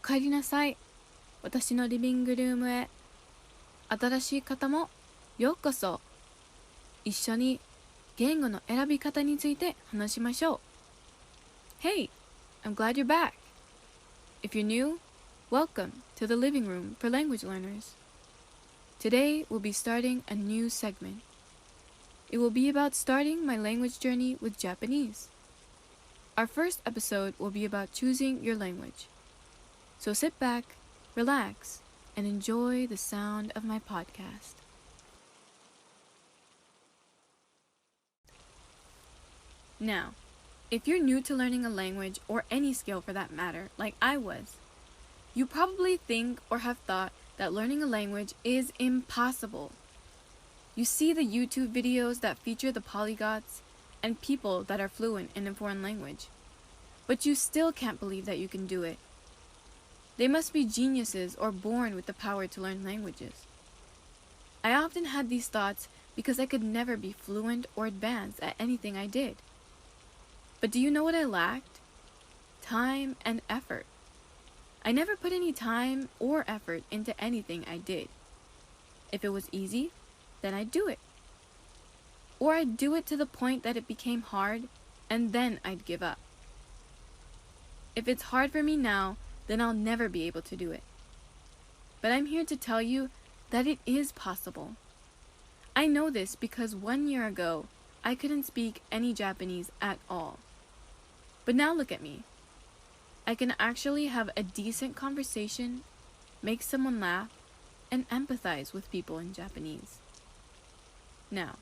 帰りなさい。私のリビングルームへ。新しい方もようこそ。一緒に言語の選び方について話しましょう。Hey, I'm glad you're back. If you're new, welcome to the living room for language learners. Today we'll be starting a new segment. It will be about starting my language journey with Japanese. Our first episode will be about choosing your language. So sit back, relax, and enjoy the sound of my podcast. Now, if you're new to learning a language or any skill for that matter, like I was, you probably think or have thought that learning a language is impossible. You see the YouTube videos that feature the polyglots and people that are fluent in a foreign language, but you still can't believe that you can do it. They must be geniuses or born with the power to learn languages. I often had these thoughts because I could never be fluent or advanced at anything I did. But do you know what I lacked? Time and effort. I never put any time or effort into anything I did. If it was easy, then I'd do it. Or I'd do it to the point that it became hard, and then I'd give up. If it's hard for me now, then I'll never be able to do it. But I'm here to tell you that it is possible. I know this because 1 year ago, I couldn't speak any Japanese at all. But now look at me. I can actually have a decent conversation, make someone laugh, and empathize with people in Japanese. Now,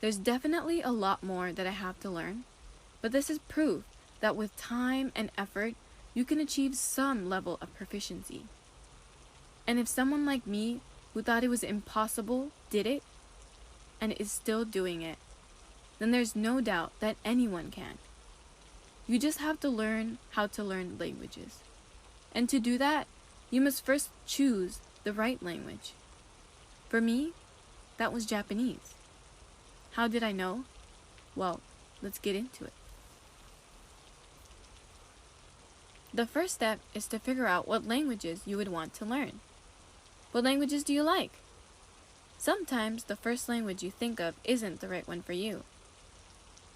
there's definitely a lot more that I have to learn, but this is proof that with time and effort, you can achieve some level of proficiency. And if someone like me, who thought it was impossible, did it, and is still doing it, then there's no doubt that anyone can. You just have to learn how to learn languages. And to do that, you must first choose the right language. For me, that was Japanese. How did I know? Well, let's get into it. The first step is to figure out what languages you would want to learn. What languages do you like? Sometimes the first language you think of isn't the right one for you.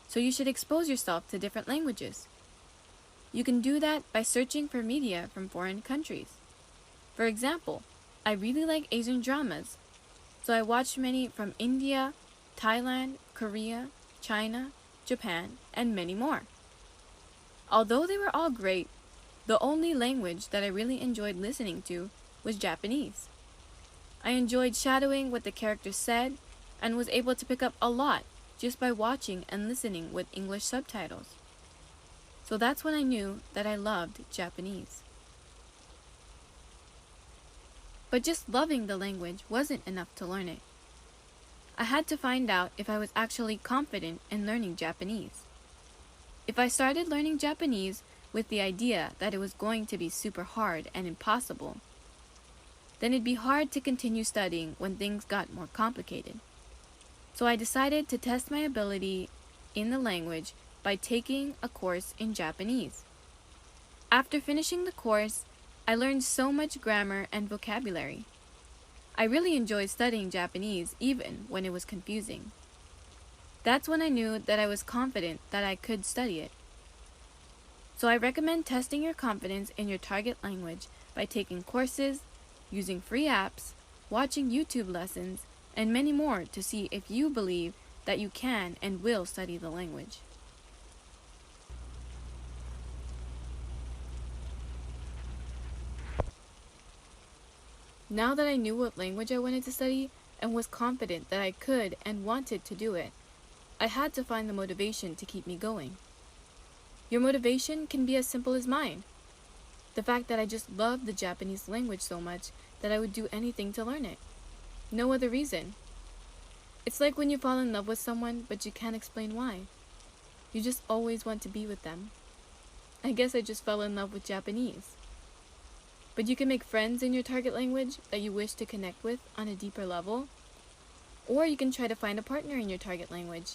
So you should expose yourself to different languages. You can do that by searching for media from foreign countries. For example, I really like Asian dramas, so I watched many from India, Thailand, Korea, China, Japan, and many more. Although they were all great, the only language that I really enjoyed listening to was Japanese. I enjoyed shadowing what the characters said and was able to pick up a lot just by watching and listening with English subtitles. So that's when I knew that I loved Japanese. But just loving the language wasn't enough to learn it. I had to find out if I was actually confident in learning Japanese. If I started learning Japanese with the idea that it was going to be super hard and impossible, then it'd be hard to continue studying when things got more complicated. So I decided to test my ability in the language by taking a course in Japanese. After finishing the course, I learned so much grammar and vocabulary. I really enjoyed studying Japanese even when it was confusing. That's when I knew that I was confident that I could study it. So I recommend testing your confidence in your target language by taking courses, using free apps, watching YouTube lessons, and many more to see if you believe that you can and will study the language. Now that I knew what language I wanted to study and was confident that I could and wanted to do it, I had to find the motivation to keep me going. Your motivation can be as simple as mine. The fact that I just loved the Japanese language so much that I would do anything to learn it. No other reason. It's like when you fall in love with someone but you can't explain why. You just always want to be with them. I guess I just fell in love with Japanese. But you can make friends in your target language that you wish to connect with on a deeper level. Or you can try to find a partner in your target language.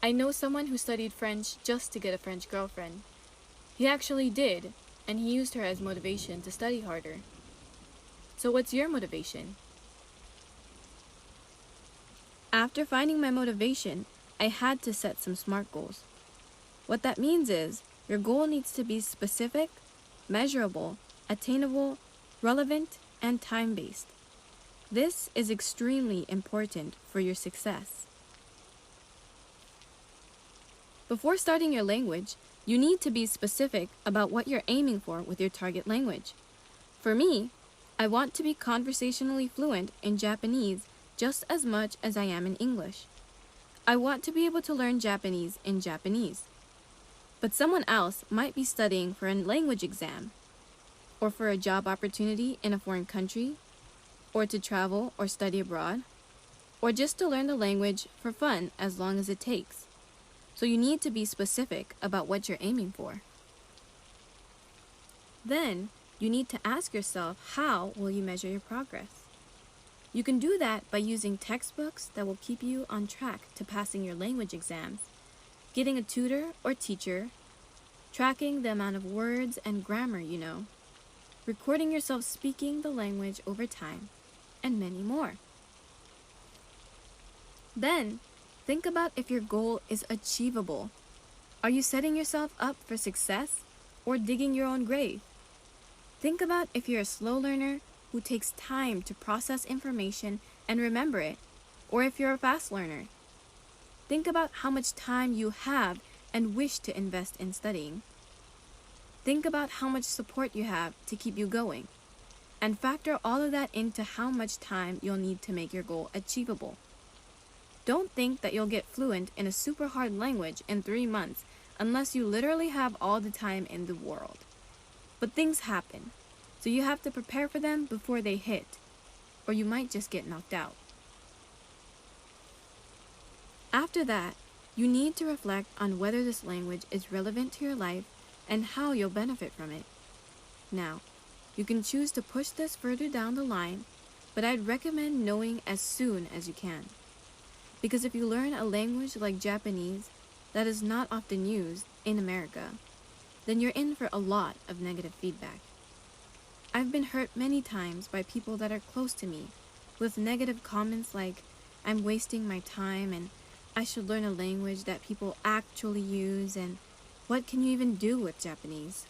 I know someone who studied French just to get a French girlfriend. He actually did, and he used her as motivation to study harder. So what's your motivation? After finding my motivation, I had to set some SMART goals. What that means is, your goal needs to be specific, measurable, attainable, relevant, and time-based. This is extremely important for your success. Before starting your language, you need to be specific about what you're aiming for with your target language. For me, I want to be conversationally fluent in Japanese just as much as I am in English. I want to be able to learn Japanese in Japanese. But someone else might be studying for a language exam, or for a job opportunity in a foreign country, or to travel or study abroad, or just to learn the language for fun as long as it takes. So you need to be specific about what you're aiming for. Then, you need to ask yourself, how will you measure your progress? You can do that by using textbooks that will keep you on track to passing your language exams, getting a tutor or teacher, tracking the amount of words and grammar you know, recording yourself speaking the language over time, and many more. Then, think about if your goal is achievable. Are you setting yourself up for success or digging your own grave? Think about if you're a slow learner who takes time to process information and remember it, or if you're a fast learner. Think about how much time you have and wish to invest in studying. Think about how much support you have to keep you going, and factor all of that into how much time you'll need to make your goal achievable. Don't think that you'll get fluent in a super hard language in 3 months unless you literally have all the time in the world. But things happen, so you have to prepare for them before they hit, or you might just get knocked out. After that, you need to reflect on whether this language is relevant to your life and how you'll benefit from it. Now, you can choose to push this further down the line, but I'd recommend knowing as soon as you can. Because if you learn a language like Japanese that is not often used in America, then you're in for a lot of negative feedback. I've been hurt many times by people that are close to me with negative comments like, I'm wasting my time and I should learn a language that people actually use, and what can you even do with Japanese?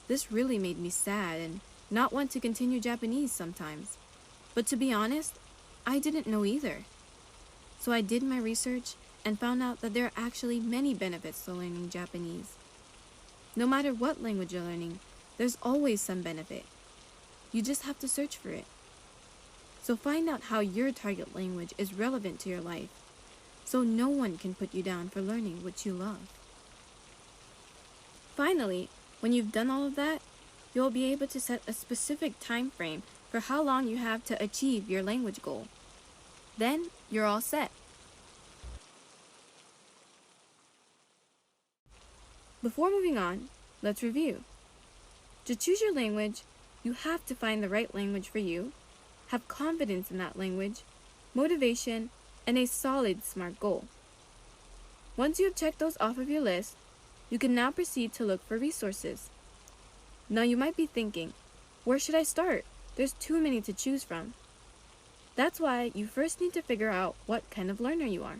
This really made me sad and not want to continue Japanese sometimes. But to be honest, I didn't know either. So I did my research and found out that there are actually many benefits to learning Japanese. No matter what language you're learning, there's always some benefit. You just have to search for it. So find out how your target language is relevant to your life, so no one can put you down for learning what you love. Finally, when you've done all of that, you'll be able to set a specific time frame for how long you have to achieve your language goal. Then, you're all set. Before moving on, let's review. To choose your language, you have to find the right language for you, have confidence in that language, motivation, and a solid SMART goal. Once you have checked those off of your list, you can now proceed to look for resources. Now you might be thinking, where should I start? There's too many to choose from. That's why you first need to figure out what kind of learner you are.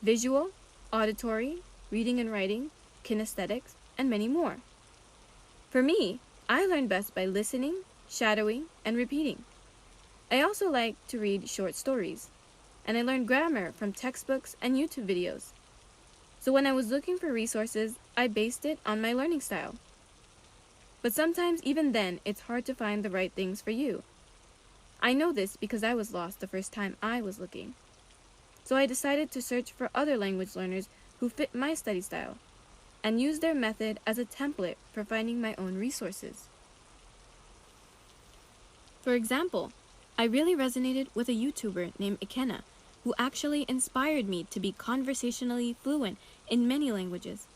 Visual, auditory, reading and writing, kinesthetics, and many more. For me, I learn best by listening, shadowing, and repeating. I also like to read short stories, and I learn grammar from textbooks and YouTube videos. So when I was looking for resources, I based it on my learning style. But sometimes even then, it's hard to find the right things for you. I know this because I was lost the first time I was looking. So I decided to search for other language learners who fit my study style, and use their method as a template for finding my own resources. For example, I really resonated with a YouTuber named Ikena, who actually inspired me to be conversationally fluent in many languages.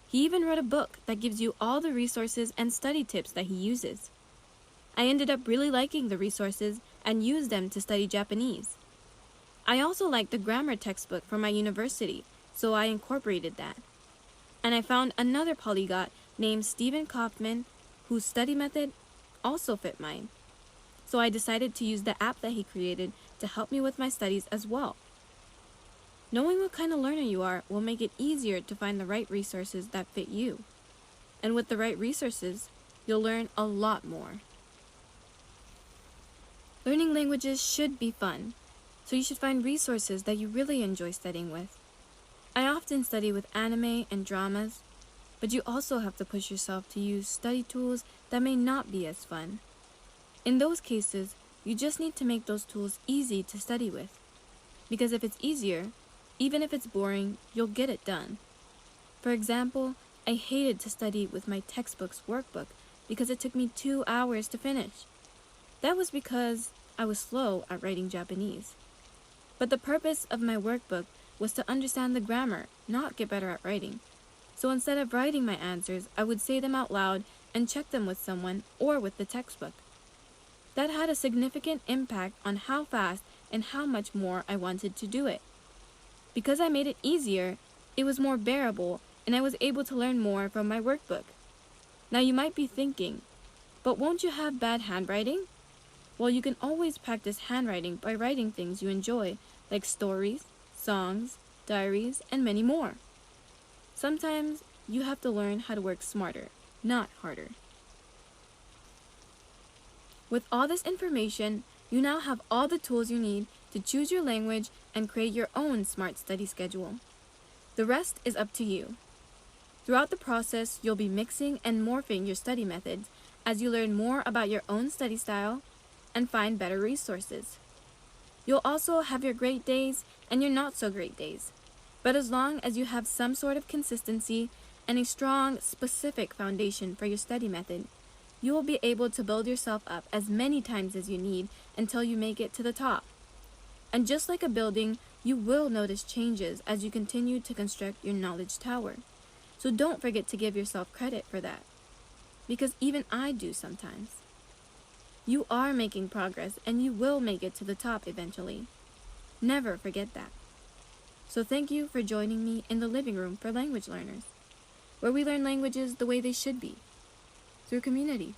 He even wrote a book that gives you all the resources and study tips that he uses. I ended up really liking the resources and used them to study Japanese. I also liked the grammar textbook from my university, so I incorporated that. And I found another polyglot named Stephen Kaufman, whose study method also fit mine. So I decided to use the app that he created to help me with my studies as well. Knowing what kind of learner you are will make it easier to find the right resources that fit you. And with the right resources, you'll learn a lot more. Learning languages should be fun, so you should find resources that you really enjoy studying with. I often study with anime and dramas, but you also have to push yourself to use study tools that may not be as fun. In those cases, you just need to make those tools easy to study with. Because if it's easier, even if it's boring, you'll get it done. For example, I hated to study with my textbook's workbook because it took me 2 hours to finish. That was because I was slow at writing Japanese. But the purpose of my workbook was to understand the grammar, not get better at writing. So instead of writing my answers, I would say them out loud and check them with someone or with the textbook. That had a significant impact on how fast and how much more I wanted to do it. Because I made it easier, it was more bearable, and I was able to learn more from my workbook. Now you might be thinking, but won't you have bad handwriting? Well, you can always practice handwriting by writing things you enjoy, like stories, songs, diaries, and many more. Sometimes you have to learn how to work smarter, not harder. With all this information, you now have all the tools you need to choose your language and create your own smart study schedule. The rest is up to you. Throughout the process, you'll be mixing and morphing your study methods as you learn more about your own study style and find better resources. You'll also have your great days and your not so great days. But as long as you have some sort of consistency and a strong, specific foundation for your study method, you will be able to build yourself up as many times as you need until you make it to the top. And just like a building, you will notice changes as you continue to construct your knowledge tower. So don't forget to give yourself credit for that, because even I do sometimes. You are making progress and you will make it to the top eventually. Never forget that. So thank you for joining me in the living room for language learners, where we learn languages the way they should be, through community.